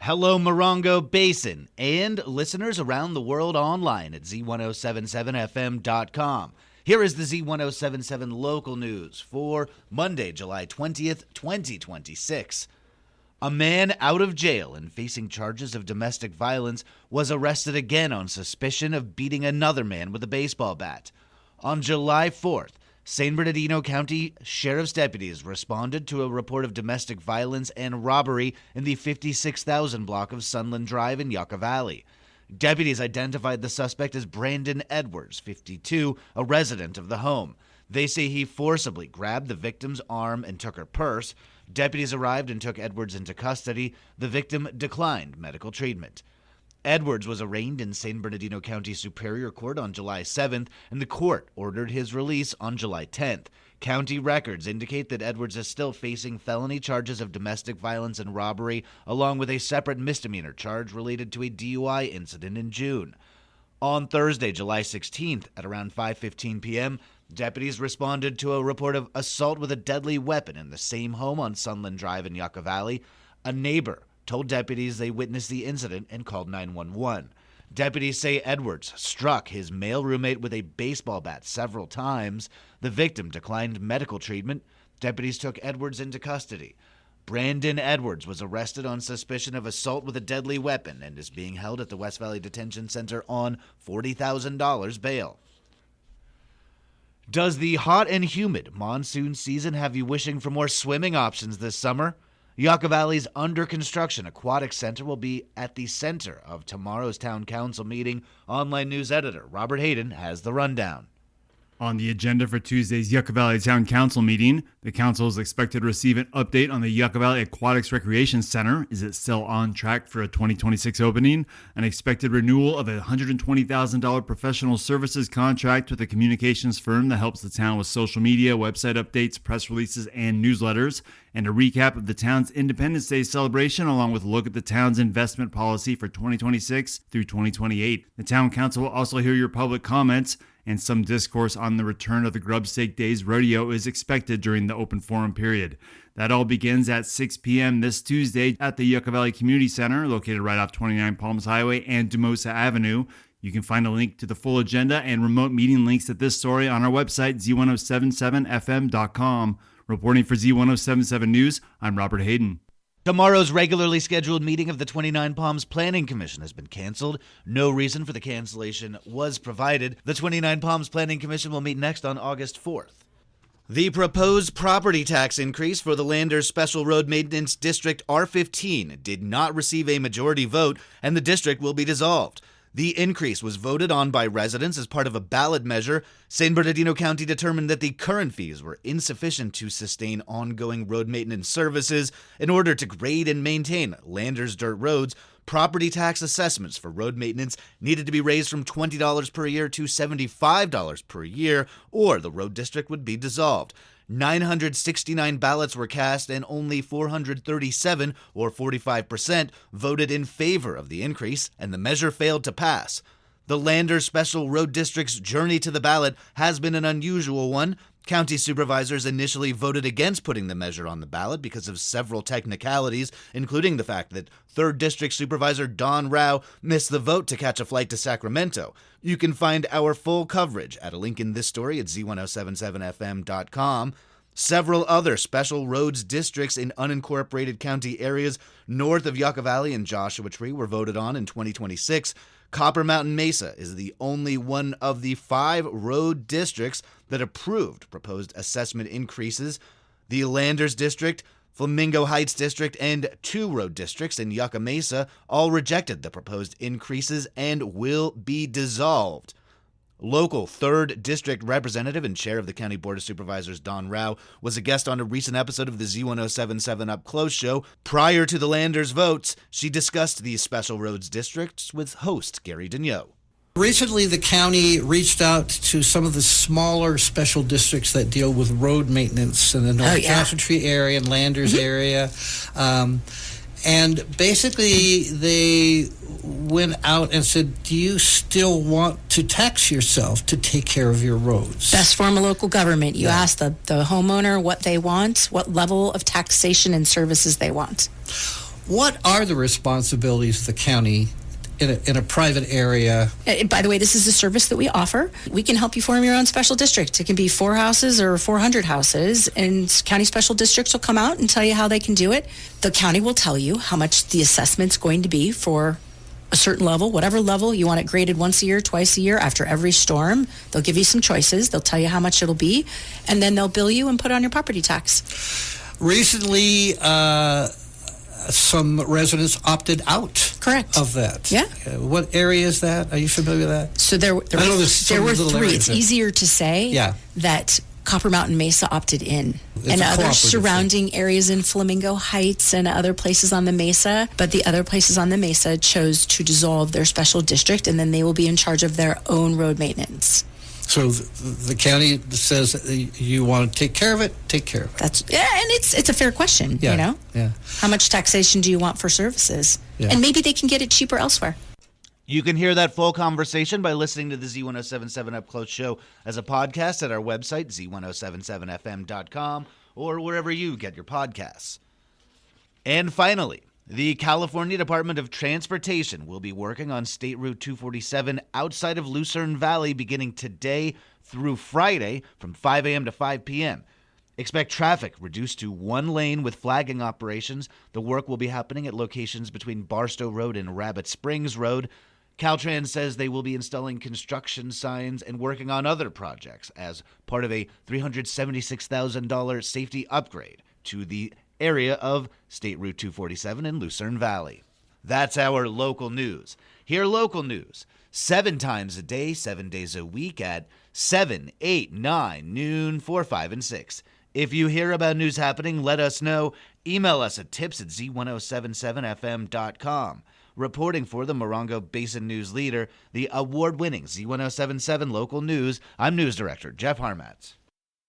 Hello, Morongo Basin, and listeners around the world online at Z107.7 FM.com. Here is the Z107.7 Local News for Monday, July 20th, 2026. A man out of jail and facing charges of domestic violence was arrested again on suspicion of beating another man with a baseball bat. On July 4th, San Bernardino County Sheriff's deputies responded to a report of domestic violence and robbery in the 56,000 block of Sunland Drive in Yucca Valley. Deputies identified the suspect as Brandon Edwards, 52, a resident of the home. They say he forcibly grabbed the victim's arm and took her purse. Deputies arrived and took Edwards into custody. The victim declined medical treatment. Edwards was arraigned in San Bernardino County Superior Court on July 7th, and the court ordered his release on July 10th. County records indicate that Edwards is still facing felony charges of domestic violence and robbery, along with a separate misdemeanor charge related to a DUI incident in June. On Thursday, July 16th, at around 5:15 p.m., deputies responded to a report of assault with a deadly weapon in the same home on Sunland Drive in Yucca Valley. A neighbor told deputies they witnessed the incident and called 911. Deputies say Edwards struck his male roommate with a baseball bat several times. The victim declined medical treatment. Deputies took Edwards into custody. Brandon Edwards was arrested on suspicion of assault with a deadly weapon and is being held at the West Valley Detention Center on $40,000 bail. Does the hot and humid monsoon season have you wishing for more swimming options this summer? Yucca Valley's under-construction aquatic center will be at the center of tomorrow's town council meeting. Online news editor Robert Hayden has the rundown. On the agenda for Tuesday's Yucca Valley Town Council meeting, the council is expected to receive an update on the Yucca Valley Aquatics Recreation Center. Is it still on track for a 2026 opening? An expected renewal of a $120,000 professional services contract with a communications firm that helps the town with social media, website updates, press releases, and newsletters. And a recap of the town's Independence Day celebration, along with a look at the town's investment policy for 2026 through 2028. The town council will also hear your public comments, and some discourse on the return of the Grubstake Days Rodeo is expected during the open forum period. That all begins at 6 p.m. this Tuesday at the Yucca Valley Community Center, located right off 29 Palms Highway and Dumosa Avenue. You can find a link to the full agenda and remote meeting links at this story on our website, Z107.7 FM.com. Reporting for Z107.7 News, I'm Robert Hayden. Tomorrow's regularly scheduled meeting of the 29 Palms Planning Commission has been canceled. No reason for the cancellation was provided. The 29 Palms Planning Commission will meet next on August 4th. The proposed property tax increase for the Landers Special Road Maintenance District R15 did not receive a majority vote, and the district will be dissolved. The increase was voted on by residents as part of a ballot measure. San Bernardino County determined that the current fees were insufficient to sustain ongoing road maintenance services. In order to grade and maintain Landers dirt roads, property tax assessments for road maintenance needed to be raised from $20 per year to $75 per year, or the road district would be dissolved. 969 ballots were cast and only 437, or 45%, voted in favor of the increase, and the measure failed to pass. The Landers Special Road District's journey to the ballot has been an unusual one. County supervisors initially voted against putting the measure on the ballot because of several technicalities, including the fact that 3rd District Supervisor Don Rao missed the vote to catch a flight to Sacramento. You can find our full coverage at a link in this story at Z107.7 FM.com. Several other special roads districts in unincorporated county areas north of Yucca Valley and Joshua Tree were voted on in 2026. Copper Mountain Mesa is the only one of the 5 road districts that approved proposed assessment increases. The Landers District, Flamingo Heights District, and 2 road districts in Yucca Mesa all rejected the proposed increases and will be dissolved. Local 3rd District Representative and Chair of the County Board of Supervisors Don Rao was a guest on a recent episode of the Z107.7 Up Close show. Prior to the Landers votes, she discussed these special roads districts with host Gary Daigneault. Recently, the county reached out to some of the smaller special districts that deal with road maintenance in the North Joshua Tree area and Landers area. And basically, they went out and said, do you still want to tax yourself to take care of your roads? Best form of local government. You ask the homeowner what they want, what level of taxation and services they want. What are the responsibilities of the county in a private area? By the way, this is a service that we offer. We can help you form your own special district. It can be 4 houses or 400 houses, and county special districts will come out and tell you how they can do it. The county will tell you how much the assessment's going to be for a certain level, whatever level. You want it graded once a year, twice a year, after every storm. They'll give you some choices. They'll tell you how much it'll be, and then they'll bill you and put on your property tax. Recently, some residents opted out. Correct. Of that. Yeah. What area is that? Are you familiar with that? So there were 3. It's easier to say that Copper Mountain Mesa opted in, and other surrounding areas in Flamingo Heights and other places on the Mesa. But the other places on the Mesa chose to dissolve their special district, and then they will be in charge of their own road maintenance. So the county says you want to take care of it, take care of it. And it's a fair question, you know? Yeah. How much taxation do you want for services? Yeah. And maybe they can get it cheaper elsewhere. You can hear that full conversation by listening to the Z107.7 Up Close show as a podcast at our website, Z107.7FM.com, or wherever you get your podcasts. And finally, the California Department of Transportation will be working on State Route 247 outside of Lucerne Valley beginning today through Friday from 5 a.m. to 5 p.m. Expect traffic reduced to 1 lane with flagging operations. The work will be happening at locations between Barstow Road and Rabbit Springs Road. Caltrans says they will be installing construction signs and working on other projects as part of a $376,000 safety upgrade to the area of State Route 247 in Lucerne Valley. That's our local news. Hear local news 7 times a day, 7 days a week at 7, 8, 9, noon, 4, 5, and 6. If you hear about news happening, let us know. Email us at tips@z1077fm.com. Reporting for the Morongo Basin News Leader, the award-winning Z107.7 Local News, I'm News Director Jeff Harmatz.